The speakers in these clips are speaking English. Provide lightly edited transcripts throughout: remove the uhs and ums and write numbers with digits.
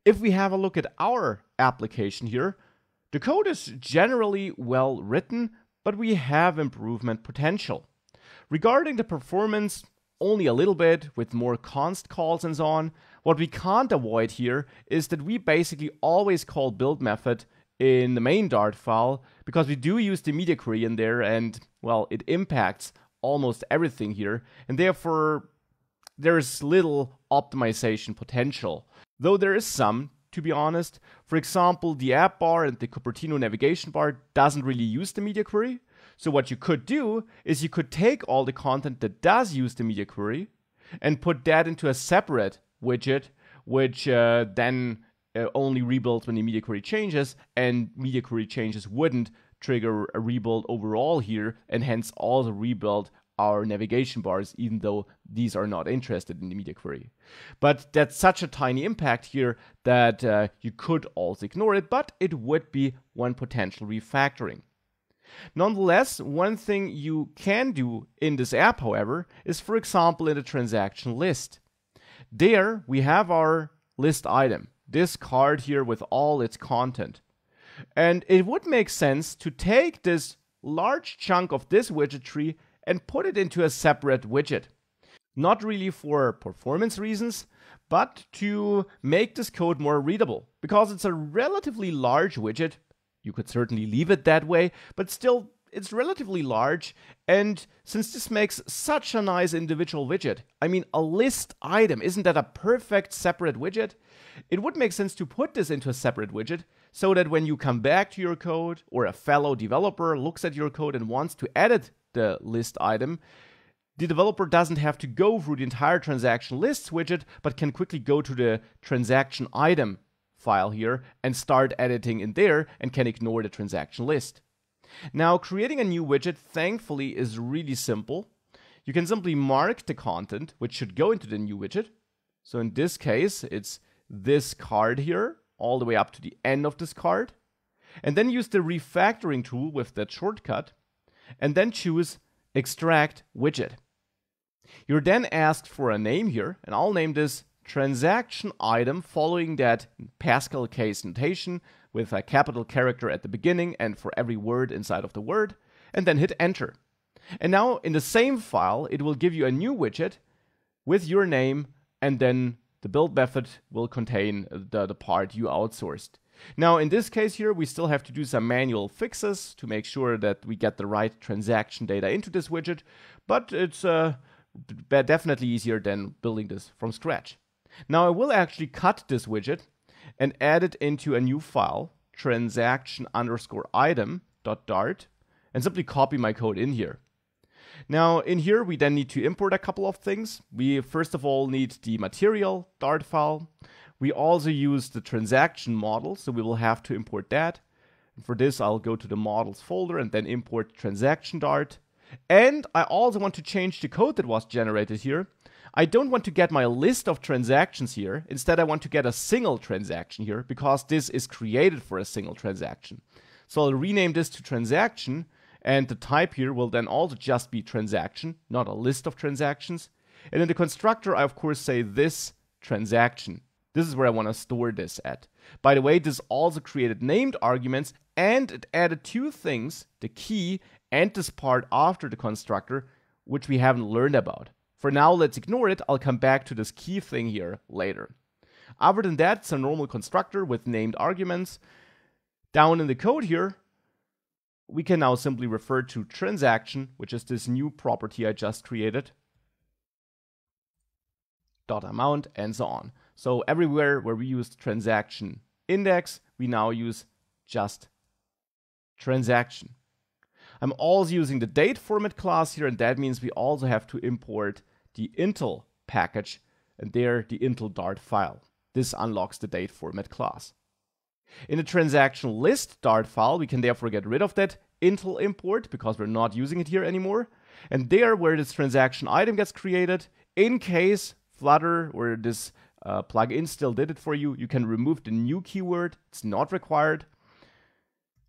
If we have a look at our application here, the code is generally well written, but we have improvement potential. Regarding the performance, only a little bit with more const calls and so on. What we can't avoid here is that we basically always call build method in the main Dart file because we do use the media query in there, and well, it impacts almost everything here, and therefore there's little optimization potential. Though there is some, to be honest. For example, the app bar and the Cupertino navigation bar doesn't really use the media query. So what you could do is you could take all the content that does use the media query and put that into a separate widget, which then only rebuilds when the media query changes, and media query changes wouldn't trigger a rebuild overall here, and hence also rebuild our navigation bars, even though these are not interested in the media query. But that's such a tiny impact here that you could also ignore it, but it would be one potential refactoring. Nonetheless, one thing you can do in this app, however, is, for example, in the transaction list. There we have our list item, this card here with all its content. And it would make sense to take this large chunk of this widget tree and put it into a separate widget. Not really for performance reasons, but to make this code more readable. Because it's a relatively large widget, you could certainly leave it that way, but still, it's relatively large, and since this makes such a nice individual widget, I mean, a list item, isn't that a perfect separate widget? It would make sense to put this into a separate widget, so that when you come back to your code, or a fellow developer looks at your code and wants to edit the list item, the developer doesn't have to go through the entire transaction lists widget, but can quickly go to the transaction item file here and start editing in there, and can ignore the transaction list. Now, creating a new widget, thankfully, is really simple. You can simply mark the content which should go into the new widget. So in this case, it's this card here, all the way up to the end of this card. And then use the refactoring tool with that shortcut, and then choose Extract Widget. You're then asked for a name here, and I'll name this transaction item following that Pascal case notation with a capital character at the beginning and for every word inside of the word, and then hit enter. And now in the same file, it will give you a new widget with your name, and then the build method will contain the part you outsourced. Now in this case here, we still have to do some manual fixes to make sure that we get the right transaction data into this widget, but it's definitely easier than building this from scratch. Now I will actually cut this widget and add it into a new file, transaction_item.dart, and simply copy my code in here. Now in here we then need to import a couple of things. We first of all need the material Dart file. We also use the transaction model, so we will have to import that. And for this I'll go to the models folder and then import transaction Dart. And I also want to change the code that was generated here. I don't want to get my list of transactions here. Instead, I want to get a single transaction here, because this is created for a single transaction. So I'll rename this to transaction, and the type here will then also just be transaction, not a list of transactions. And in the constructor, I of course say this transaction. This is where I want to store this at. By the way, this also created named arguments, and it added two things, the key and this part after the constructor, which we haven't learned about. For now, let's ignore it. I'll come back to this key thing here later. Other than that, it's a normal constructor with named arguments. Down in the code here, we can now simply refer to transaction, which is this new property I just created, .amount, and so on. So everywhere where we used transaction index, we now use just transaction. I'm also using the date format class here, and that means we also have to import the intel package, and there the intel Dart file. This unlocks the date format class. In the transaction list Dart file, we can therefore get rid of that intel import because we're not using it here anymore. And there, where this transaction item gets created, in case Flutter or this plugin still did it for you, you can remove the new keyword. It's not required.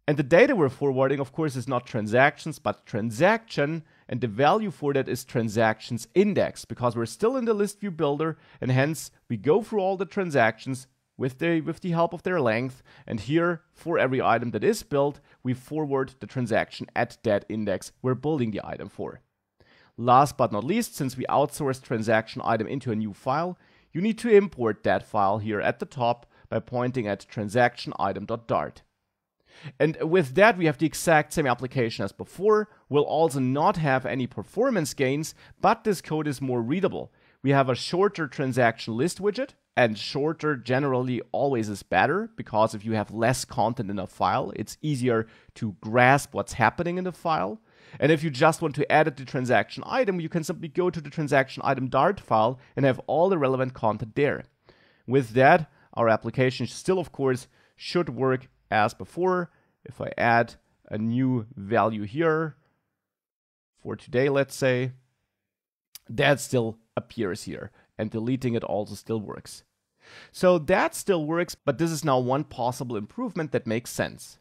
And the data we're forwarding, of course, is not transactions, but transaction, and the value for that is transactions index, because we're still in the list view builder, and hence we go through all the transactions, with the help of their length. And here, for every item that is built, we forward the transaction at that index we're building the item for. Last but not least, since we outsourced transaction item into a new file, you need to import that file here at the top by pointing at transaction item.dart. And with that, we have the exact same application as before. We'll also not have any performance gains, but this code is more readable. We have a shorter transaction list widget, and shorter generally always is better, because if you have less content in a file, it's easier to grasp what's happening in the file. And if you just want to edit the transaction item, you can simply go to the transaction item Dart file and have all the relevant content there. With that, our application still, of course, should work as before. If I add a new value here for today, let's say, that still appears here, and deleting it also still works. So that still works, but this is now one possible improvement that makes sense.